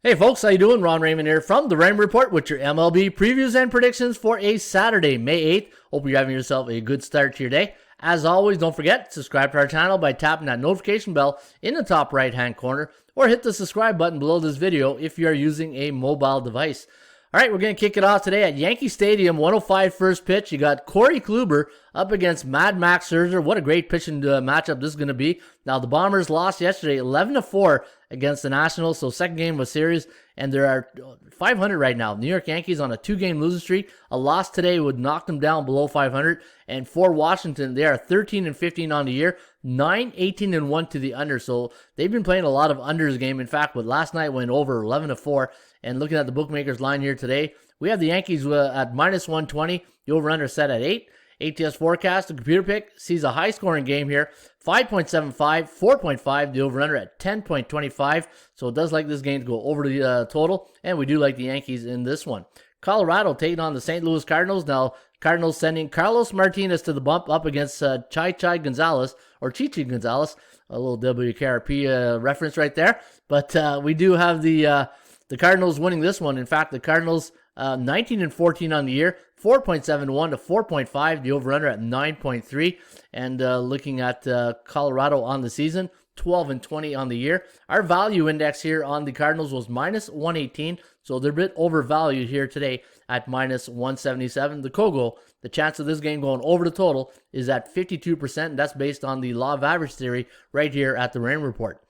Hey folks, how you doing? Ron Raymond here from the Raymond Report with your MLB previews and predictions for a Saturday, May 8th. Hope you're having yourself a good start to your day. As always, don't forget, subscribe to our channel by tapping that notification bell in the top right-hand corner, or hit the subscribe button below this video if you are using a mobile device. All right, we're going to kick it off today at Yankee Stadium, 105 first pitch. You got Corey Kluber up against Mad Max Scherzer. What a great pitching matchup this is going to be. Now, the Bombers lost yesterday 11-4 against the Nationals, so second game of a series, and there are 500 right now. New York Yankees on a two-game losing streak. A loss today would knock them down below 500, and for Washington, they are 13-15 on the year, 9-18-1 to the under, so they've been playing a lot of unders game. In fact, with last night went over 11-4, and looking at the bookmakers line here today, we have the Yankees at minus 120, the over-under set at 8. ATS forecast, the computer pick, sees a high-scoring game here, 5.75, 4.5, the over-under at 10.25, so it does like this game to go over the total, and we do like the Yankees in this one. Colorado taking on the St. Louis Cardinals. Now, Cardinals sending Carlos Martinez to the bump up against Chichi Gonzalez, a little WKRP reference right there, but we do have the Cardinals winning this one. In fact, the Cardinals 19-14 on the year, 4.71 to 4.5, the over-under at 9.3, and looking at Colorado on the season, 12-20 on the year. Our value index here on the Cardinals was minus 118, so they're a bit overvalued here today at minus 177. The Kogo, the chance of this game going over the total is at 52%, and that's based on the law of average theory right here at the Raymond Report.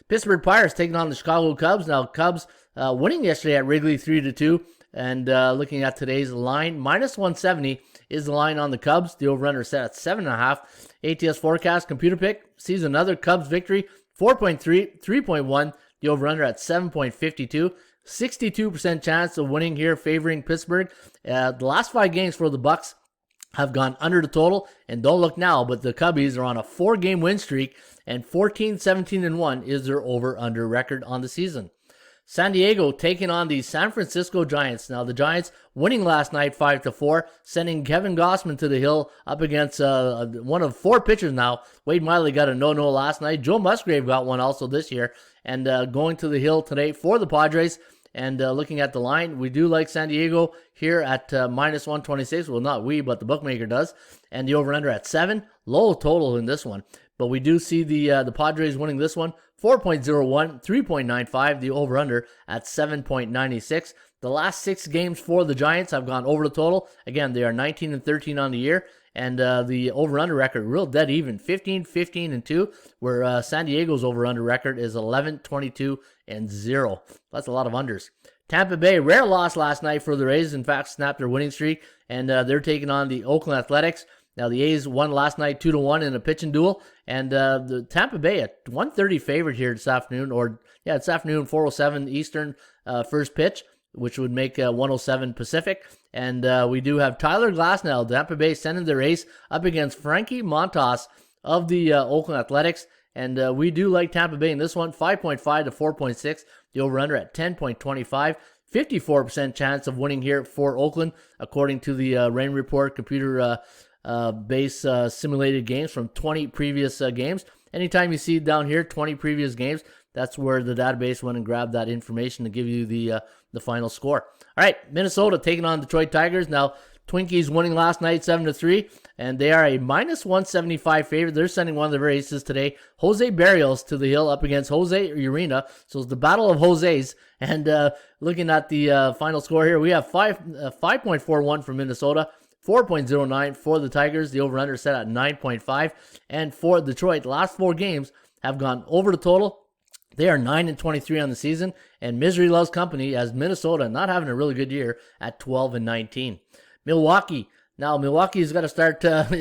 Pittsburgh Pirates taking on the Chicago Cubs. Now, Cubs winning yesterday at Wrigley 3-2. And looking at today's line, minus 170 is the line on the Cubs. The over-under set at 7.5. ATS forecast, computer pick, sees another Cubs victory, 4.3, 3.1. The over-under at 7.52. 62% chance of winning here, favoring Pittsburgh. The last 5 games for the Bucks have gone under the total. And don't look now, but the Cubbies are on a 4-game win streak, and 14-17-1 is their over-under record on the season. San Diego taking on the San Francisco Giants. Now, the Giants winning last night 5-4, sending Kevin Gausman to the hill up against one of 4 pitchers now. Wade Miley got a no-no last night. Joe Musgrave got one also this year. And going to the hill today for the Padres. And looking at the line, we do like San Diego here at minus 126. Well, not we, but the bookmaker does. And the over-under at 7. Low total in this one. But we do see the Padres winning this one, 4.01, 3.95, the over-under at 7.96. The last 6 games for the Giants have gone over the total. Again, they are 19-13 on the year, and the over-under record real dead even, 15-15-2, where San Diego's over-under record is 11-22-0. That's a lot of unders. Tampa Bay, rare loss last night for the Rays. In fact, snapped their winning streak, and they're taking on the Oakland Athletics. Now, the A's won last night 2-1 in a pitching duel, and the Tampa Bay at 130 favorite here this afternoon, this afternoon, 4:07 Eastern first pitch, which would make 1:07 Pacific. And we do have Tyler Glasnow, Tampa Bay, sending their ace up against Frankie Montas of the Oakland Athletics. And we do like Tampa Bay in this one, 5.5 to 4.6, the over-under at 10.25. 54% chance of winning here for Oakland, according to the Rain Report computer base simulated games from 20 previous games. Anytime you see down here 20 previous games, that's where the database went and grabbed that information to give you the final score. All right, Minnesota taking on Detroit Tigers. Now, Twinkies winning last night 7-3, and they are a minus 175 favorite. They're sending one of their aces today, Jose Barrios, to the hill up against Jose Urena. So it's the battle of Jose's. And looking at the final score here, we have 5.41 for Minnesota, 4.09 for the Tigers. The over-under set at 9.5. And for Detroit, the last 4 games have gone over the total. They are 9-23 on the season, and misery loves company as Minnesota not having a really good year at 12-19. Milwaukee. Now, Milwaukee's got to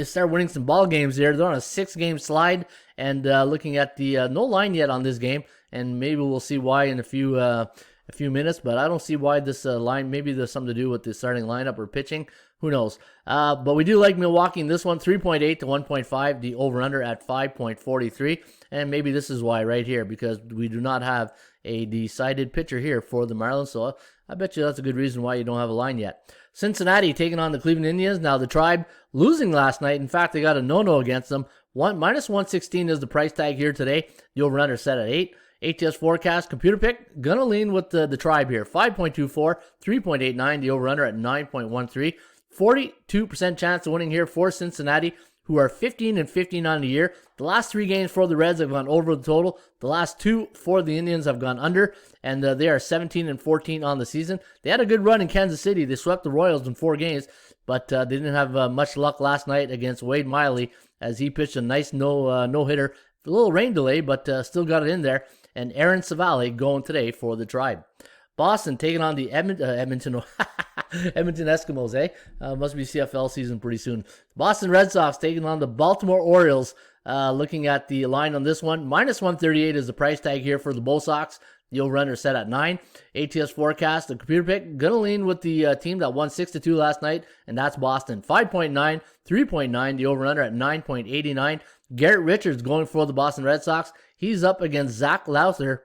start winning some ball games here. They're on a 6-game slide, and looking at the no line yet on this game, and maybe we'll see why in a few minutes, but I don't see why this line, maybe there's something to do with the starting lineup or pitching. Who knows? But we do like Milwaukee in this one, 3.8 to 1.5, the over-under at 5.43. And maybe this is why right here, because we do not have a decided pitcher here for the Marlins. So I bet you that's a good reason why you don't have a line yet. Cincinnati taking on the Cleveland Indians. Now, the Tribe losing last night. In fact, they got a no-no against them. Minus 116 is the price tag here today. The over-under set at 8. ATS forecast, computer pick, gonna lean with the tribe here. 5.24, 3.89, the over-under at 9.13. 42% chance of winning here for Cincinnati, who are 15-15 on the year. The last 3 games for the Reds have gone over the total. The last 2 for the Indians have gone under, and they are 17-14 on the season. They had a good run in Kansas City. They swept the Royals in 4 games, but they didn't have much luck last night against Wade Miley as he pitched a nice no-hitter. A little rain delay, but still got it in there. And Aaron Savali going today for the Tribe. Boston taking on the Edmonton Eskimos, must be CFL season pretty soon. Boston Red Sox taking on the Baltimore Orioles. Looking at the line on this one, -138 is the price tag here for the Bull Sox. The over-under set at 9. ATS forecast, the computer pick, gonna lean with the team that won 6-2 last night, and that's Boston. 5.9, 3.9, the over-under at 9.89. Garrett Richards going for the Boston Red Sox. He's up against Zach Lowther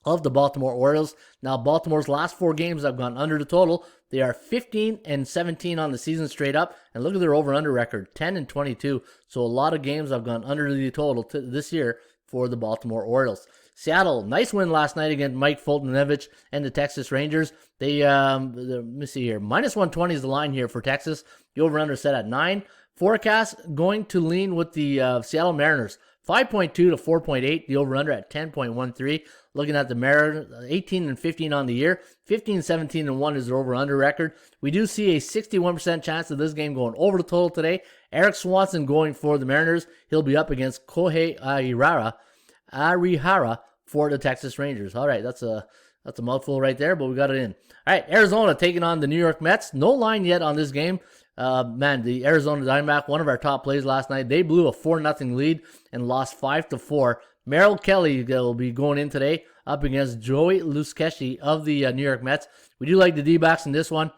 of the Baltimore Orioles. Now, Baltimore's last 4 games have gone under the total. They are 15-17 on the season straight up. And look at their over-under record, 10-22. So a lot of games have gone under the total this year for the Baltimore Orioles. Seattle, nice win last night against Mike Fultonevich and the Texas Rangers. Let me see here, -120 is the line here for Texas. The over-under set at 9. Forecast going to lean with the Seattle Mariners. 5.2 to 4.8, the over-under at 10.13. Looking at the Mariners, 18-15 on the year. 15-17-1 is their over-under record. We do see a 61% chance of this game going over the total today. Eric Swanson going for the Mariners. He'll be up against Kohei Arihara for the Texas Rangers. All right, that's a mouthful right there, but we got it in. All right, Arizona taking on the New York Mets. No line yet on this game. The Arizona Diamondbacks, one of our top plays last night, they blew a 4-0 lead and lost 5-4. Merrill Kelly will be going in today up against Joey Lucchesi of the New York Mets. We do like the D-backs in this one.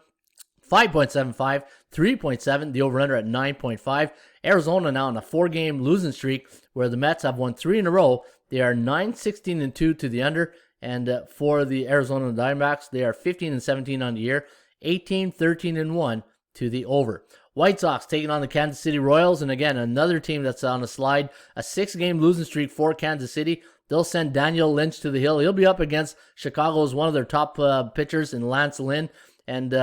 5.75, 3.7, the over-under at 9.5. Arizona now on a 4-game losing streak where the Mets have won 3 in a row. They are 9-16-2 to the under. And for the Arizona Diamondbacks, they are 15-17 on the year, 18-13-1 to the over. White Sox taking on the Kansas City Royals, and again, another team that's on a slide. A 6-game losing streak for Kansas City. They'll send Daniel Lynch to the hill. He'll be up against Chicago's one of their top pitchers in Lance Lynn. And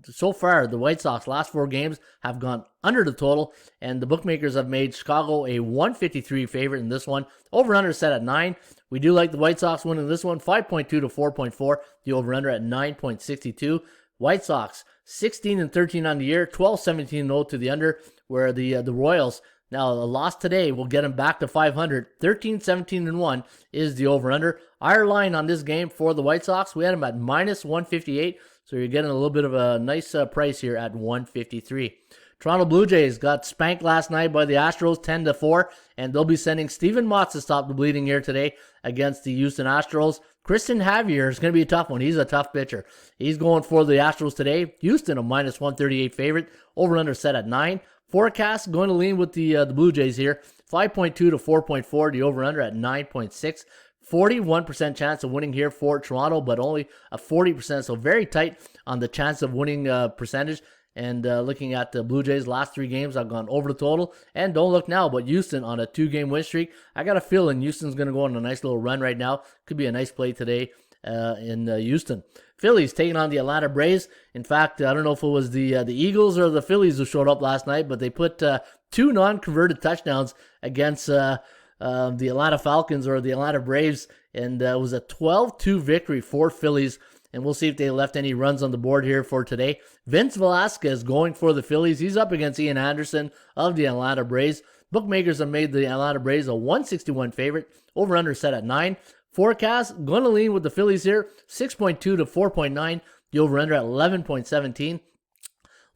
so far, the White Sox last 4 games have gone under the total, and the bookmakers have made Chicago a 153 favorite in this one. Over-under set at 9. We do like the White Sox winning this one, 5.2 to 4.4. The over-under at 9.62. White Sox 16-13 on the year, 12-17-0 to the under, where the Royals, now a loss today will get them back to 500. 13-17-1 is the over-under. Our line on this game for the White Sox, we had them at -158, so you're getting a little bit of a nice price here at 153. Toronto Blue Jays got spanked last night by the Astros 10-4, and they'll be sending Steven Matz to stop the bleeding here today against the Houston Astros. Christian Javier is going to be a tough one. He's a tough pitcher. He's going for the Astros today. Houston, a -138 favorite. Over-under set at 9. Forecast going to lean with the Blue Jays here. 5.2 to 4.4. The over-under at 9.6. 41% chance of winning here for Toronto, but only a 40%, so very tight on the chance of winning percentage. And looking at the Blue Jays' last 3 games, I've gone over the total. And don't look now, but Houston on a 2-game win streak. I got a feeling Houston's going to go on a nice little run right now. Could be a nice play today in Houston. Phillies taking on the Atlanta Braves. In fact, I don't know if it was the Eagles or the Phillies who showed up last night, but they put 2 non-converted touchdowns against the Atlanta Falcons or the Atlanta Braves. And it was a 12-2 victory for Phillies. And we'll see if they left any runs on the board here for today. Vince Velasquez going for the Phillies. He's up against Ian Anderson of the Atlanta Braves. Bookmakers have made the Atlanta Braves a 161 favorite. Over-under set at 9. Forecast, going to lean with the Phillies here. 6.2 to 4.9. The over-under at 11.17.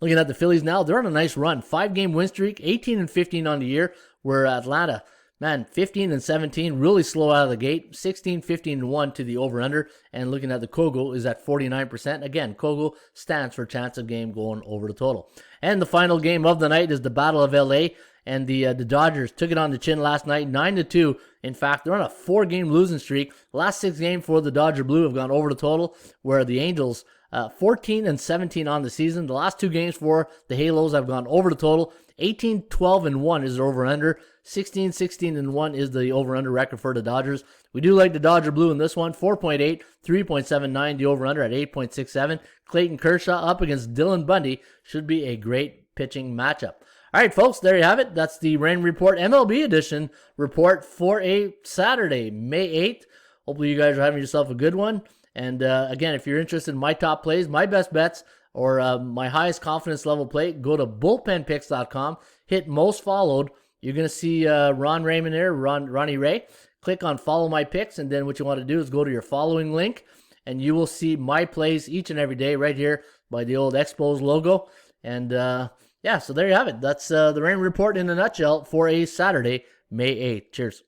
Looking at the Phillies now, they're on a nice run. 5-game win streak, 18-15 on the year. Where Atlanta, 15-17, really slow out of the gate. 16-15-1 to the over-under. And looking at the Kogo is at 49%. Again, Kogo stands for chance of game going over the total. And the final game of the night is the Battle of LA. and the Dodgers took it on the chin last night, 9-2. In fact, they're on a 4-game losing streak. The last 6 games for the Dodger Blue have gone over the total, where the Angels 14-17 on the season. The last 2 games for the Halos have gone over the total. 18-12-1 is their over-under. 16-16-1 is the over-under record for the Dodgers. We do like the Dodger Blue in this one. 4.8, 3.79, the over-under at 8.67. Clayton Kershaw up against Dylan Bundy. Should be a great pitching matchup. All right, folks, there you have it. That's the Raymond Report MLB edition report for a Saturday, May 8th. Hopefully you guys are having yourself a good one. And again, if you're interested in my top plays, my best bets, or my highest confidence level play, go to bullpenpicks.com, hit most followed. You're going to see Ron Raymond here, Ronnie Ray. Click on follow my picks, and then what you want to do is go to your following link, and you will see my plays each and every day right here by the old Expos logo. And yeah, so there you have it. That's the Raymond Report in a nutshell for a Saturday, May 8th. Cheers.